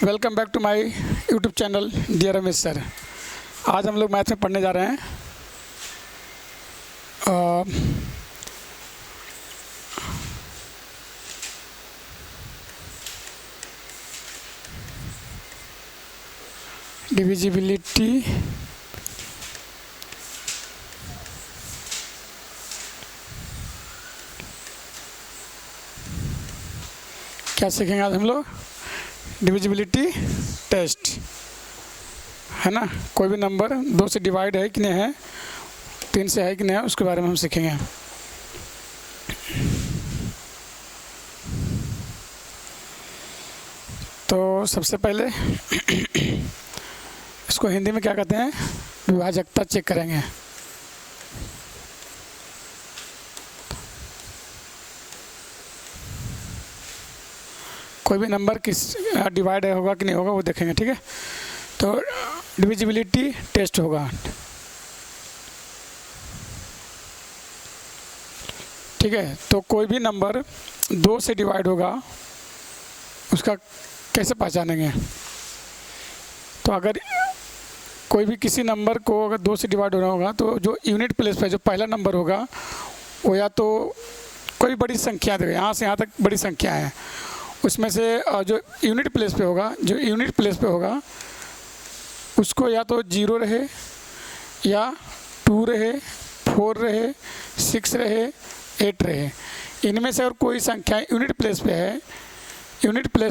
Welcome back to my YouTube channel dear Ramesh sir. आज हम लोग मैथ में पढ़ने जा रहे हैं डिविजिबिलिटी क्या सीखेंगे आज हम लोग? डिविजिबिलिटी टेस्ट है ना। कोई भी नंबर 2 से डिवाइड है कि नहीं है, 3 से है कि नहीं है, उसके बारे में हम सीखेंगे। तो सबसे पहले इसको हिंदी में क्या कहते हैं, विभाजकता चेक करेंगे। कोई भी नंबर किस डिवाइड होगा कि नहीं होगा वो देखेंगे, ठीक है। तो डिविजिबिलिटी टेस्ट होगा, ठीक है। तो कोई भी नंबर 2 से डिवाइड होगा उसका कैसे पहचानेंगे? तो अगर कोई भी किसी नंबर को अगर 2 से डिवाइड होना होगा तो जो यूनिट प्लेस पे जो पहला नंबर होगा वो या तो कोई बड़ी संख्या देगा, यहाँ से यहाँ तक बड़ी संख्या है, उसमें से जो यूनिट प्लेस पे होगा उसको या तो 0 रहे या 2 रहे, 4 रहे, 6 रहे, 8 रहे। इनमें से अगर कोई संख्या यूनिट प्लेस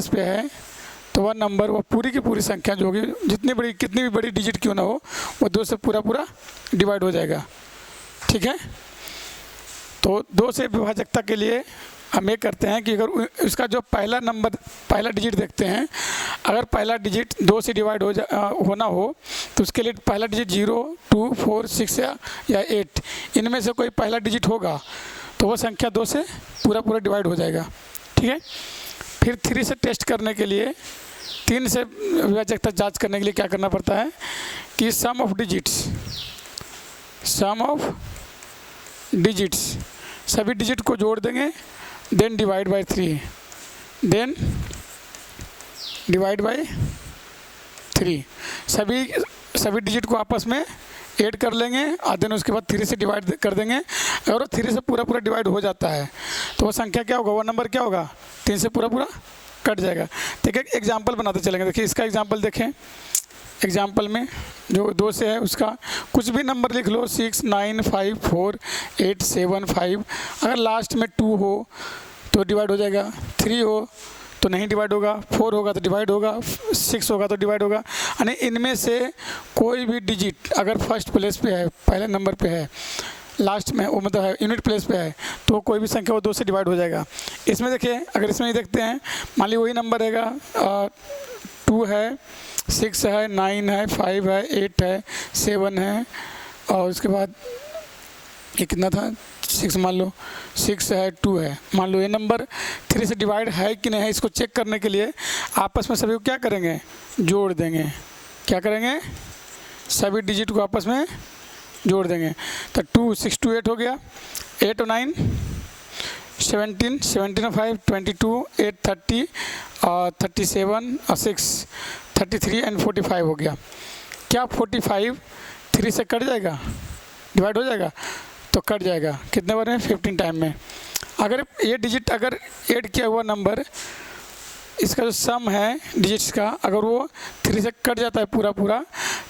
पे है तो वह नंबर, वह पूरी की पूरी संख्या जो होगी, कितनी भी बड़ी डिजिट क्यों ना हो, वो 2 से पूरा डिवाइड हो जाएगा, ठीक है। तो 2 से विभाजकता के लिए हम ये करते हैं कि अगर इसका जो पहला डिजिट देखते हैं, अगर पहला डिजिट 2 से डिवाइड होना हो तो उसके लिए पहला डिजिट 0, 2, 4, 6 या 8 इनमें से कोई पहला डिजिट होगा तो वह संख्या 2 से पूरा डिवाइड हो जाएगा, ठीक है। फिर 3 से टेस्ट करने के लिए, 3 से विभाजकता जांच करने के लिए क्या करना पड़ता है कि सम ऑफ डिजिट्स सभी डिजिट को जोड़ देंगे, देन डिवाइड बाय 3 सभी डिजिट को आपस में ऐड कर लेंगे और देन उसके बाद 3 से डिवाइड कर देंगे। अगर 3 से पूरा डिवाइड हो जाता है तो वो संख्या क्या होगा, वो नंबर क्या होगा, 3 से पूरा कट जाएगा। ठीक है, एग्जाम्पल बनाते चलेंगे। देखिए इसका एग्जाम्पल देखें। एग्जाम्पल में जो 2 से है उसका कुछ भी नंबर लिख लो, 6, 9, 5, 4, 8, 7, 5। अगर लास्ट में 2 हो तो डिवाइड हो जाएगा, 3 हो तो नहीं डिवाइड होगा, 4 होगा तो डिवाइड होगा, 6 होगा तो डिवाइड होगा। यानी इनमें से कोई भी डिजिट अगर फर्स्ट प्लेस पे है, पहले नंबर पे है, लास्ट में वो मतलब है यूनिट प्लेस पे है, तो कोई भी संख्या वो 2 से डिवाइड हो जाएगा। इसमें देखिए, अगर इसमें ही देखते हैं, मान ली वही नंबर रहेगा, 2 है, 6 है, 9 है, 5 है, 8 है, 7 है, और उसके बाद ये कितना था, 6 मान लो, 6 है, 2 है, मान लो ये नंबर 3 से डिवाइड है कि नहीं है, इसको चेक करने के लिए आपस में सभी को क्या करेंगे, जोड़ देंगे। क्या करेंगे, सभी डिजिट को आपस में जोड़ देंगे। तो 2, 6, 2, 8 हो गया, 8 और 9 17, 17 और 5 22, 8 30 और 37 और 6 33 एंड 45 हो गया। क्या 45 3 से कट जाएगा, डिवाइड हो जाएगा? तो कट जाएगा। कितने बार में? 15 टाइम में। अगर ये डिजिट अगर ऐड किया हुआ नंबर, इसका जो सम है डिजिट्स का, अगर वो 3 से कट जाता है पूरा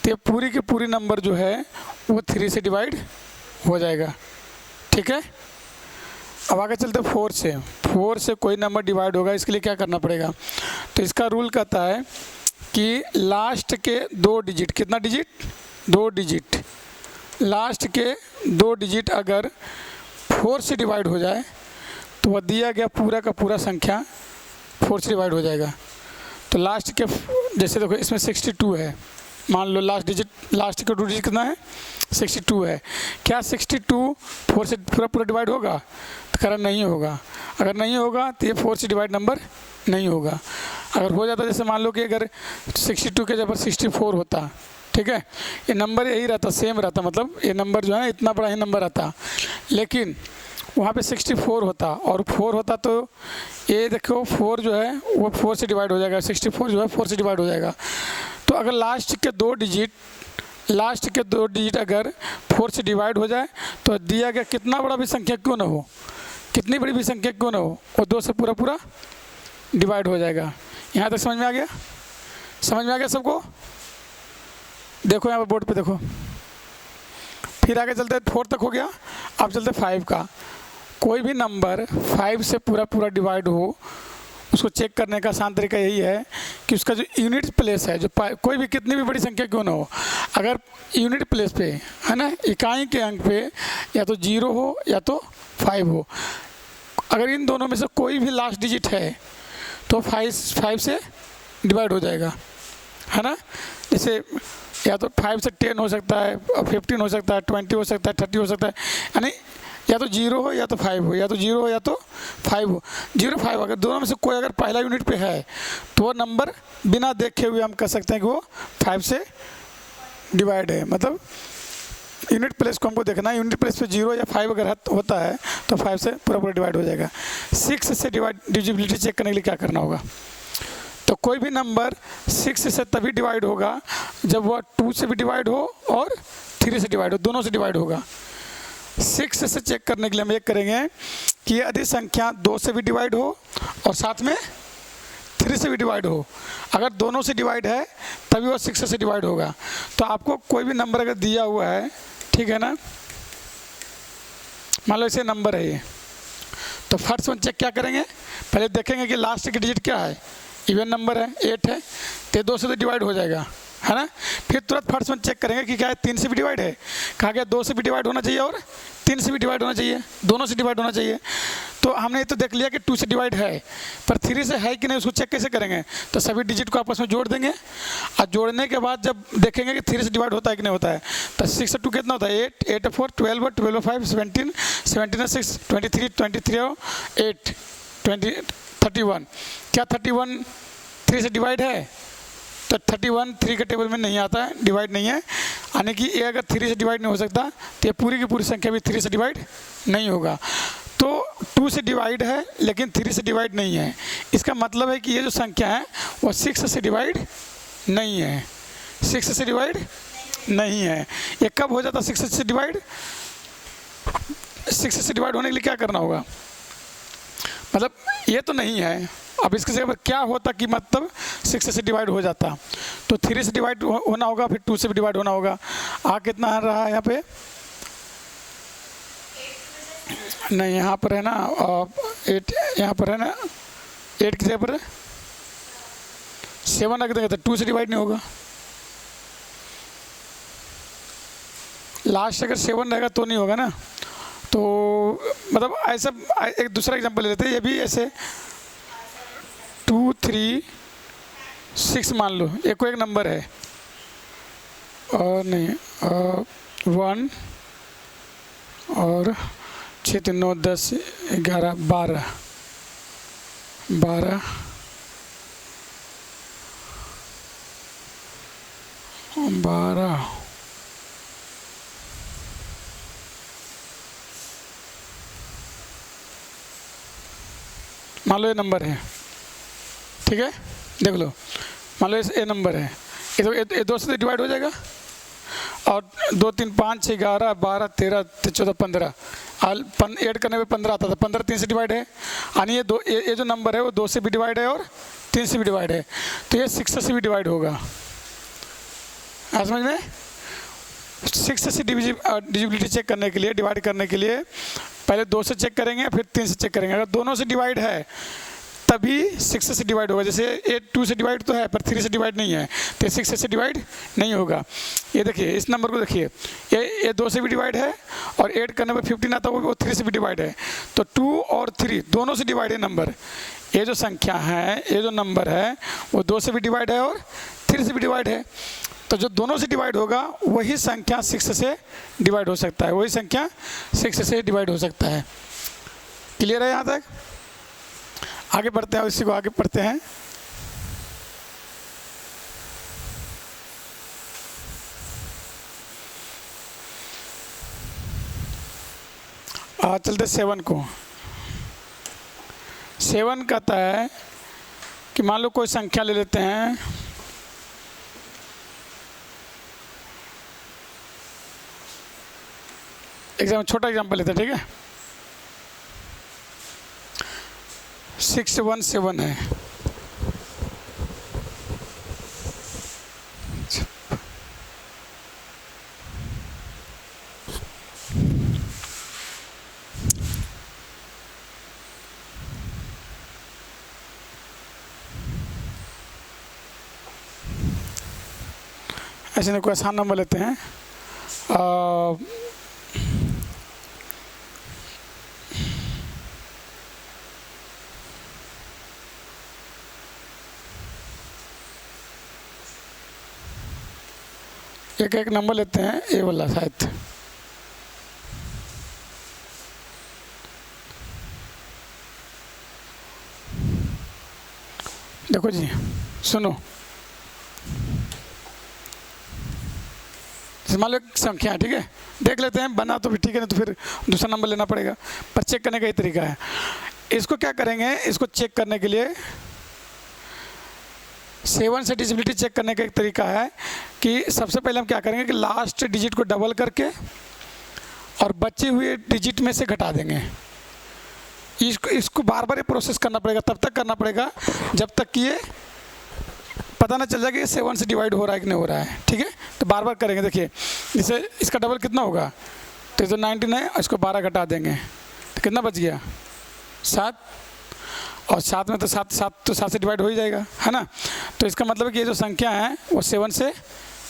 तो ये पूरी की पूरी नंबर जो है वो 3 से डिवाइड हो जाएगा, ठीक है। अब आगे चलते 4 से कोई नंबर डिवाइड होगा, इसके लिए क्या करना पड़ेगा? तो इसका रूल कहता है कि लास्ट के 2 डिजिट, कितना डिजिट? 2 डिजिट, लास्ट के 2 डिजिट अगर 4 से डिवाइड हो जाए तो वह दिया गया पूरा का पूरा संख्या 4 से डिवाइड हो जाएगा। तो लास्ट के, जैसे देखो इसमें 62 है, मान लो लास्ट के 2 डिजिट कितना है, 62 है। क्या 62 4 से पूरा डिवाइड होगा? तो कारण नहीं होगा। अगर नहीं होगा तो ये 4 से डिवाइड नंबर नहीं होगा। अगर हो जाता, जैसे मान लो कि अगर 62 के जगह 64 होता, ठीक है, ये नंबर यही रहता, सेम रहता, मतलब ये नंबर जो है इतना बड़ा ही नंबर आता, लेकिन वहाँ पे 64 होता और 4 होता तो ये देखो 4 जो है वो 4 से डिवाइड हो जाएगा, 64 जो है 4 से डिवाइड हो जाएगा। तो अगर लास्ट के दो डिजिट अगर 4 से डिवाइड हो जाए तो दिया गया कितना बड़ा भी संख्या क्यों ना हो, कितनी बड़ी भी संख्या क्यों ना हो, वो 2 से पूरा डिवाइड हो जाएगा। यहाँ तक समझ में आ गया? समझ में आ गया सबको? देखो यहाँ पर बोर्ड पे देखो। फिर आगे चलते 4 तक हो गया, अब चलते 5 का। कोई भी नंबर 5 से पूरा डिवाइड हो, उसको चेक करने का आसान तरीका यही है कि उसका जो यूनिट प्लेस है, जो कोई भी कितनी भी बड़ी संख्या क्यों ना हो, अगर यूनिट प्लेस पे है ना, इकाई के अंक पे या तो 0 हो या तो 5 हो, अगर इन दोनों में से कोई भी लास्ट डिजिट है तो 5 से डिवाइड हो जाएगा, है ना। जैसे या तो 5 से 10 हो सकता है, 15 हो सकता है, 20 हो सकता है, 30 हो सकता है, यानी या तो 0 हो या तो 5 हो, या तो 0 हो या तो 5 हो। 0 5 अगर दोनों में से कोई अगर पहला यूनिट पे है तो वो नंबर बिना देखे हुए हम कह सकते हैं कि वो 5 से डिवाइड है। मतलब यूनिट प्लेस को हमको देखना है, यूनिट प्लेस पे 0 या 5 अगर होता है तो 5 से पूरा डिवाइड हो जाएगा। 6 से डिविजिबिलिटी चेक करने के लिए क्या करना होगा? तो कोई भी नंबर 6 से तभी डिवाइड होगा जब वह 2 से भी डिवाइड हो और 3 से डिवाइड हो, दोनों से डिवाइड होगा। 6 से चेक करने के लिए हम ये करेंगे कि यदि संख्या 2 से भी डिवाइड हो और साथ में 3 से भी डिवाइड हो, अगर दोनों से डिवाइड है तभी वो 6 से डिवाइड होगा। तो आपको कोई भी नंबर अगर दिया हुआ है, ठीक है ना, मान लो ऐसे नंबर है ये, तो फर्स्ट वन चेक क्या करेंगे, पहले देखेंगे कि लास्ट की डिजिट क्या है, इवन नंबर है 8 है, तो 2 से तो डिवाइड हो जाएगा, है ना। फिर तुरंत फर्स्ट वन चेक करेंगे कि क्या है 3 से भी डिवाइड है, कहा गया 2 से भी डिवाइड होना चाहिए और 3 से भी डिवाइड होना चाहिए, दोनों से डिवाइड होना चाहिए। तो हमने ये तो देख लिया कि 2 से डिवाइड है, पर 3 से है कि नहीं उसको चेक कैसे करेंगे? तो सभी डिजिट को आपस में जोड़ देंगे और जोड़ने के बाद जब देखेंगे कि 3 से डिवाइड होता है कि नहीं होता है, तो 6 से 2 कितना होता है 8, 8 4 12, 12 5 17, 17 6 23, 23 8 20 31। क्या 31 3 से डिवाइड है? तो 31 3 के टेबल में नहीं आता है, डिवाइड नहीं है, यानी कि ये अगर 3 से डिवाइड नहीं हो सकता तो ये पूरी की पूरी संख्या भी 3 से डिवाइड नहीं होगा। तो 2 से डिवाइड है लेकिन 3 से डिवाइड नहीं है, इसका मतलब है कि ये जो संख्या है वो 6 से डिवाइड नहीं है, 6 से डिवाइड नहीं है। ये कब हो जाता 6 से डिवाइड? 6 से डिवाइड होने के लिए क्या करना होगा? मतलब ये तो नहीं है, अब इसके जगह पर क्या होता कि मतलब 6 से डिवाइड हो जाता, तो 3 से डिवाइड होना होगा, फिर 2 से भी डिवाइड होना होगा। कितना आ रहा है यहाँ पे? नहीं, यहाँ पर है ना 8, यहाँ पर है ना 8 की जगह पर 7 रख देंगे तो 2 से डिवाइड नहीं होगा। लास्ट अगर 7 रहेगा तो नहीं होगा ना। तो मतलब ऐसा एक दूसरा एग्जांपल ले लेते हैं, ये भी ऐसे 2 3 6 मान लो, एक को एक नंबर है और नहीं 1 और 6 3 9 10 11 12 मान लो ये नंबर है, ठीक है, देख लो, मान लो ये नंबर है, ये 2 से डिवाइड हो जाएगा और 2 3 5 6 11 12 13 14 15 ऐड करने में 15 आता था, 15 3 से डिवाइड है, यानी ये जो नंबर है वो 2 से भी डिवाइड है और 3 से भी डिवाइड है, तो ये 6 से भी डिवाइड होगा। समझ में? 6 से डिविजिबिलिटी चेक करने के लिए, डिवाइड करने के लिए पहले 2 से चेक करेंगे फिर 3 से चेक करेंगे। अगर दोनों से डिवाइड है तभी 6 से डिवाइड होगा। जैसे ये 2 से डिवाइड तो है पर 3 से डिवाइड नहीं है, तो 6 से डिवाइड नहीं होगा। ये देखिए, इस नंबर को देखिए, ये 2 से भी डिवाइड है और ऐड करने में 15 आता है, वो 3 से भी डिवाइड है। तो 2 और 3 दोनों से डिवाइड है नंबर। ये जो संख्या है, ये जो नंबर है वो 2 से भी डिवाइड है और 3 से भी डिवाइड है। तो जो दोनों से डिवाइड होगा वही संख्या 6 से डिवाइड हो सकता है, वही संख्या 6 से डिवाइड हो सकता है। क्लियर है यहाँ तक? आगे बढ़ते हैं, इसी को आगे पढ़ते हैं। चलते 7 को। 7 कहता है कि मान लो कोई संख्या ले लेते हैं, छोटा एग्जाम्पल लेते हैं, ठीक है। 617 है, ऐसे कोई आसान नंबर लेते हैं। एक नंबर लेते हैं, ए वाला शायद। देखो जी, सुनो, मान लो एक संख्या है, ठीक है, देख लेते हैं, बना तो भी ठीक है, नहीं तो फिर दूसरा नंबर लेना पड़ेगा। पर चेक करने का ही तरीका है। इसको क्या करेंगे, इसको चेक करने के लिए 7 से डिजिबिलिटी चेक करने का एक तरीका है कि सबसे पहले हम क्या करेंगे कि लास्ट डिजिट को डबल करके और बचे हुए डिजिट में से घटा देंगे। इसको बार बार ये प्रोसेस करना पड़ेगा, तब तक करना पड़ेगा जब तक कि ये पता ना चल जाए कि ये 7 से डिवाइड हो रहा है कि नहीं हो रहा है, ठीक है। तो बार बार करेंगे। देखिए, जैसे इसका डबल कितना होगा, तो जो 19 है इसको 12 घटा देंगे, तो कितना बच गया, 7। और 7 में तो 7 से डिवाइड हो ही जाएगा, है ना। तो इसका मतलब है कि ये जो संख्या है वो 7 से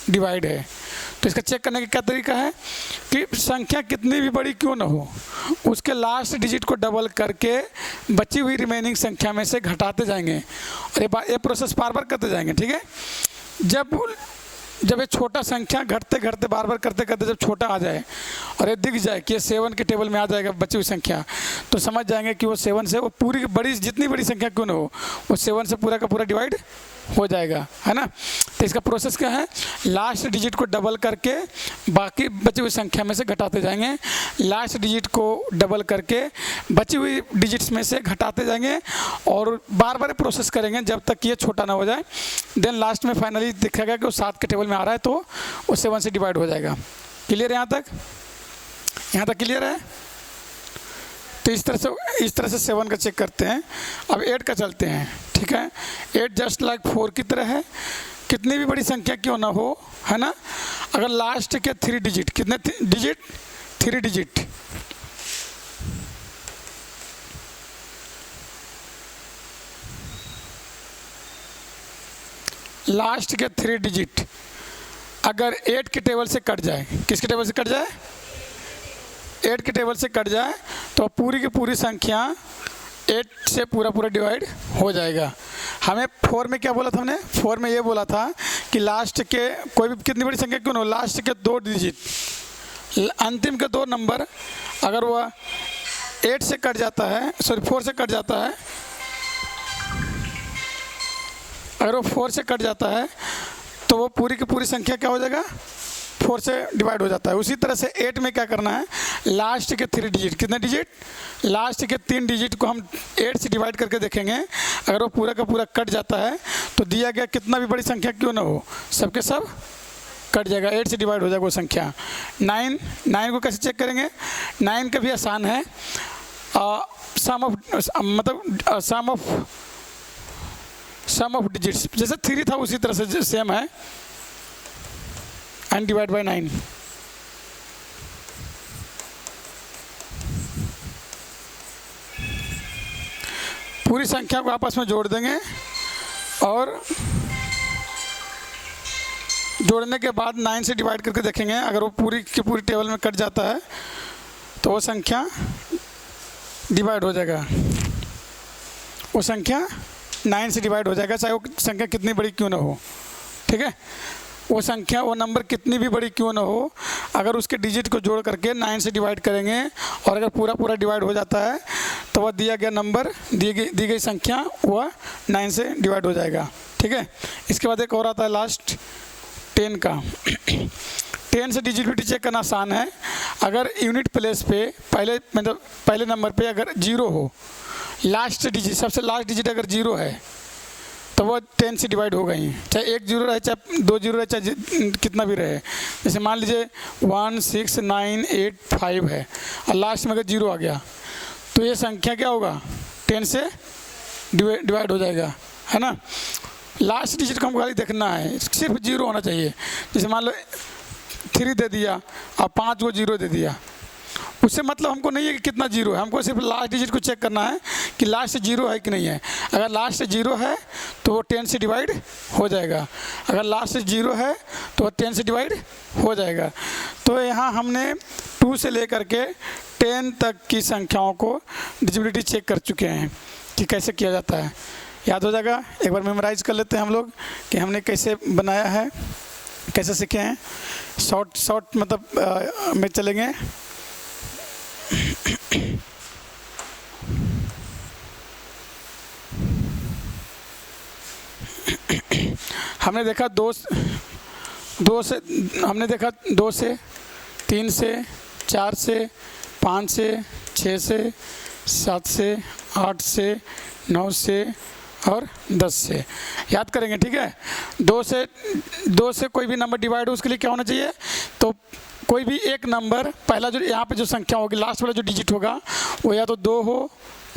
डिवाइड है। तो इसका चेक करने का क्या तरीका है कि संख्या कितनी भी बड़ी क्यों ना हो, उसके लास्ट डिजिट को डबल करके बची हुई रिमेनिंग संख्या में से घटाते जाएंगे और ये प्रोसेस बार बार करते जाएंगे, ठीक है। जब ये छोटा संख्या घटते घटते बार बार करते करते जब छोटा आ जाए और ये दिख जाए कि ये 7 के टेबल में आ जाएगा बची हुई संख्या, तो समझ जाएंगे कि वो 7 से, वो पूरी बड़ी, जितनी बड़ी संख्या क्यों ना हो, वो 7 से पूरा का पूरा डिवाइड हो जाएगा, है ना। तो इसका प्रोसेस क्या है, लास्ट डिजिट को डबल करके बाकी बची हुई संख्या में से घटाते जाएंगे, लास्ट डिजिट को डबल करके बची हुई डिजिट्स में से घटाते जाएंगे और बार बार प्रोसेस करेंगे जब तक ये छोटा ना हो जाए। देन लास्ट में फाइनली दिखेगा कि वो 7 के टेबल में आ रहा है, तो वो 7 से डिवाइड हो जाएगा। क्लियर है यहाँ तक? यहाँ तक क्लियर है? तो इस तरह से 7 का चेक करते हैं। अब 8 का चलते हैं, ठीक है। 8 जस्ट लाइक 4 की तरह है, कितनी भी बड़ी संख्या क्यों ना हो, है ना। अगर लास्ट के 3 डिजिट, कितने डिजिट, 3 डिजिट, लास्ट के 3 डिजिट अगर 8 के टेबल से कट जाए, किसके टेबल से कट जाए, 8 के टेबल से कट जाए, तो पूरी की पूरी संख्या 8 से पूरा डिवाइड हो जाएगा। हमें 4 में क्या बोला था, हमने 4 में ये बोला था कि लास्ट के कोई भी कितनी बड़ी संख्या क्यों ना हो, लास्ट के 2 डिजिट, अंतिम के 2 नंबर अगर वह 8 से कट जाता है, सॉरी 4 से कट जाता है, अगर वो 4 से कट जाता है तो वो पूरी की पूरी संख्या क्या हो जाएगा, 4 से डिवाइड हो जाता है। उसी तरह से 8 में क्या करना है, लास्ट के 3 डिजिट, कितने डिजिट, लास्ट के 3 डिजिट को हम 8 से डिवाइड करके देखेंगे। अगर वो पूरा का पूरा कट जाता है तो दिया गया कितना भी बड़ी संख्या क्यों ना हो, सबके सब कट जाएगा, 8 से डिवाइड हो जाएगा वो संख्या। 9 को कैसे चेक करेंगे, 9 का भी आसान है, सम ऑफ डिजिट्स, जैसे 3 था उसी तरह से सेम है, एंड डिवाइड बाय 9। पूरी संख्या को आपस में जोड़ देंगे और जोड़ने के बाद 9 से डिवाइड करके देखेंगे। अगर वो पूरी की पूरी टेबल में कट जाता है तो वो संख्या डिवाइड हो जाएगा, वो संख्या 9 से डिवाइड हो जाएगा, चाहे वो संख्या कितनी बड़ी क्यों ना हो, ठीक है। वो संख्या, वो नंबर कितनी भी बड़ी क्यों ना हो, अगर उसके डिजिट को जोड़ करके 9 से डिवाइड करेंगे और अगर पूरा डिवाइड हो जाता है तो वह दिया गया नंबर, दी गई संख्या वह 9 से डिवाइड हो जाएगा, ठीक है। इसके बाद एक और आता है लास्ट 10 का। 10 से डिजिबिलिटी चेक करना आसान है। अगर यूनिट प्लेस पे पहले नंबर पे अगर 0 हो, लास्ट डिजिट सबसे लास्ट डिजिट अगर 0 है तो वो 10 से डिवाइड हो गई, चाहे 1 0 रहे, चाहे 2 0 रहे, चाहे कितना भी रहे। जैसे मान लीजिए 1 6 9 8 5 है और लास्ट में अगर 0 आ गया तो ये संख्या क्या होगा, 10 से डिवाइड हो जाएगा, है ना। लास्ट डिजिट को हमको खाली देखना है, सिर्फ 0 होना चाहिए। जैसे मान लो 3 दे दिया और 5 को 0 दे दिया, उससे मतलब हमको नहीं है कि कितना 0 है, हमको सिर्फ लास्ट डिजिट को चेक करना है कि लास्ट 0 है कि नहीं है। अगर लास्ट 0 है तो वो 10 से डिवाइड हो जाएगा, अगर लास्ट 0 है तो वो 10 से डिवाइड हो जाएगा। तो यहाँ हमने 2 से लेकर के 10 तक की संख्याओं को डिजिबिलिटी चेक कर चुके हैं कि कैसे किया जाता है। याद हो जाएगा, एक बार मेमोराइज कर लेते हैं हम लोग कि हमने कैसे बनाया है, कैसे सीखे हैं। शॉर्ट मतलब में चलेंगे। हमने देखा 2 से हमने देखा 2 से 3 से 4 से 5 से 6 से 7 से 8 से 9 से और 10 से याद करेंगे, ठीक है। 2 से कोई भी नंबर डिवाइड हो उसके लिए क्या होना चाहिए, तो कोई भी एक नंबर पहला जो यहाँ पे जो संख्या होगी, लास्ट वाला जो डिजिट होगा वो या तो 2 हो,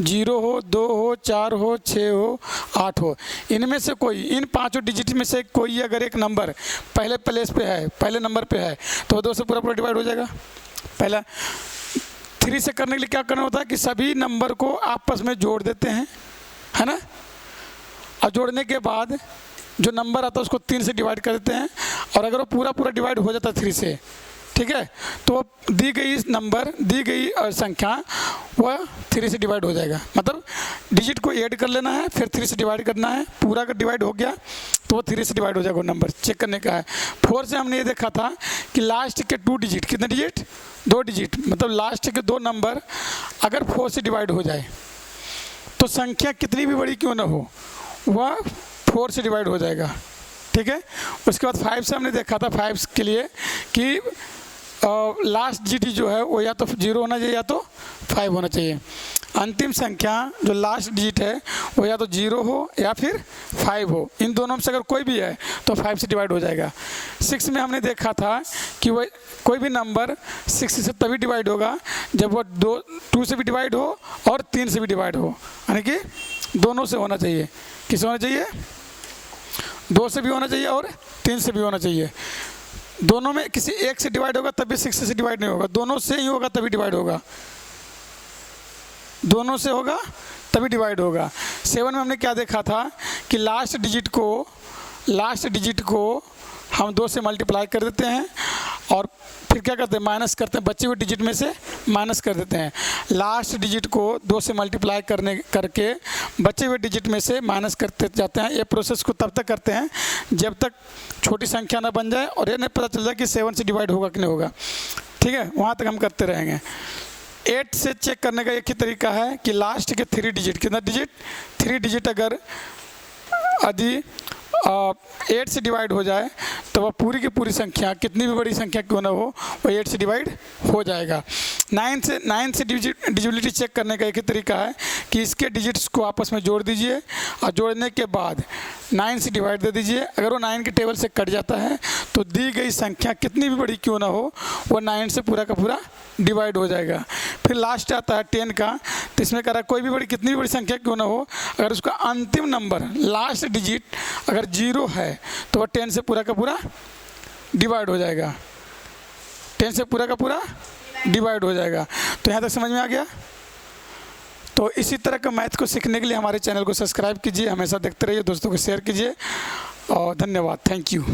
0 हो, 2 हो, 4 हो, 6 हो, 8 हो। इनमें से कोई, इन 5 डिजिट में से कोई अगर एक नंबर पहले प्लेस पे है, पहले नंबर पे है, तो 2 से पूरा डिवाइड हो जाएगा। पहला 3 से करने के लिए क्या करना होता है कि सभी नंबर को आपस में जोड़ देते हैं, है ना। और जोड़ने के बाद जो नंबर आता है उसको 3 से डिवाइड कर देते हैं, और अगर वो पूरा डिवाइड हो जाता है 3 से, ठीक है, तो दी गई नंबर, दी गई संख्या वह 3 से डिवाइड हो जाएगा। मतलब डिजिट को ऐड कर लेना है, फिर 3 से डिवाइड करना है, पूरा अगर डिवाइड हो गया तो वो 3 से डिवाइड हो जाएगा। वो नंबर चेक करने का है। 4 से हमने ये देखा था कि लास्ट के 2 डिजिट, कितने डिजिट, 2 डिजिट, मतलब लास्ट के 2 नंबर अगर 4 से डिवाइड हो जाए तो संख्या कितनी भी बड़ी क्यों ना हो वह 4 से डिवाइड हो जाएगा, ठीक है। उसके बाद 5 से हमने देखा था 5 के लिए कि लास्ट डिजिट जो है वो या तो 0 होना चाहिए या तो 5 होना चाहिए। अंतिम संख्या जो लास्ट डिजिट है वो या तो 0 हो या फिर 5 हो, इन दोनों में से अगर कोई भी है तो 5 से डिवाइड हो जाएगा। 6 में हमने देखा था कि वह कोई भी नंबर 6 से तभी डिवाइड होगा जब वो 2 से भी डिवाइड हो और 3 से भी डिवाइड हो, यानी कि दोनों से होना चाहिए। किससे होना चाहिए, 2 से भी होना चाहिए और 3 से भी होना चाहिए। दोनों में किसी एक से डिवाइड होगा तब भी 6 से डिवाइड नहीं होगा, दोनों से ही होगा तभी डिवाइड होगा, दोनों से होगा तभी डिवाइड होगा। 7 में हमने क्या देखा था कि लास्ट डिजिट को हम 2 से मल्टीप्लाई कर देते हैं और फिर क्या करते हैं, माइनस करते हैं, बचे हुए डिजिट में से माइनस कर देते हैं। लास्ट डिजिट को 2 से मल्टीप्लाई करके बचे हुए डिजिट में से माइनस करते जाते हैं। ये प्रोसेस को तब तक करते हैं जब तक छोटी संख्या ना बन जाए और ये नहीं पता चल जाए कि 7 से डिवाइड होगा कि नहीं होगा, ठीक है। वहाँ तक हम करते रहेंगे। 8 से चेक करने का एक ही तरीका है कि लास्ट के 3 डिजिट, कितना डिजिट, 3 डिजिट अगर यदि 8 से डिवाइड हो जाए तो वह पूरी की पूरी संख्या, कितनी भी बड़ी संख्या क्यों ना हो, वह 8 से डिवाइड हो जाएगा। 9 से डिजिबिलिटी चेक करने का एक ही तरीका है कि इसके डिजिट्स को आपस में जोड़ दीजिए और जोड़ने के बाद 9 से डिवाइड दे दीजिए। अगर वो 9 के टेबल से कट जाता है तो दी गई संख्या कितनी भी बड़ी क्यों ना हो वो 9 से पूरा का पूरा डिवाइड हो जाएगा। फिर लास्ट आता है 10 का, तो इसमें कह रहा है कोई भी बड़ी, कितनी भी बड़ी संख्या क्यों ना हो, अगर उसका अंतिम नंबर लास्ट डिजिट अगर 0 है तो वह 10 से पूरा का पूरा डिवाइड हो जाएगा, 10 से पूरा का पूरा डिवाइड हो जाएगा। तो यहाँ तक समझ में आ गया। तो इसी तरह का मैथ को सीखने के लिए हमारे चैनल को सब्सक्राइब कीजिए, हमेशा देखते रहिए, दोस्तों को शेयर कीजिए और धन्यवाद, थैंक यू।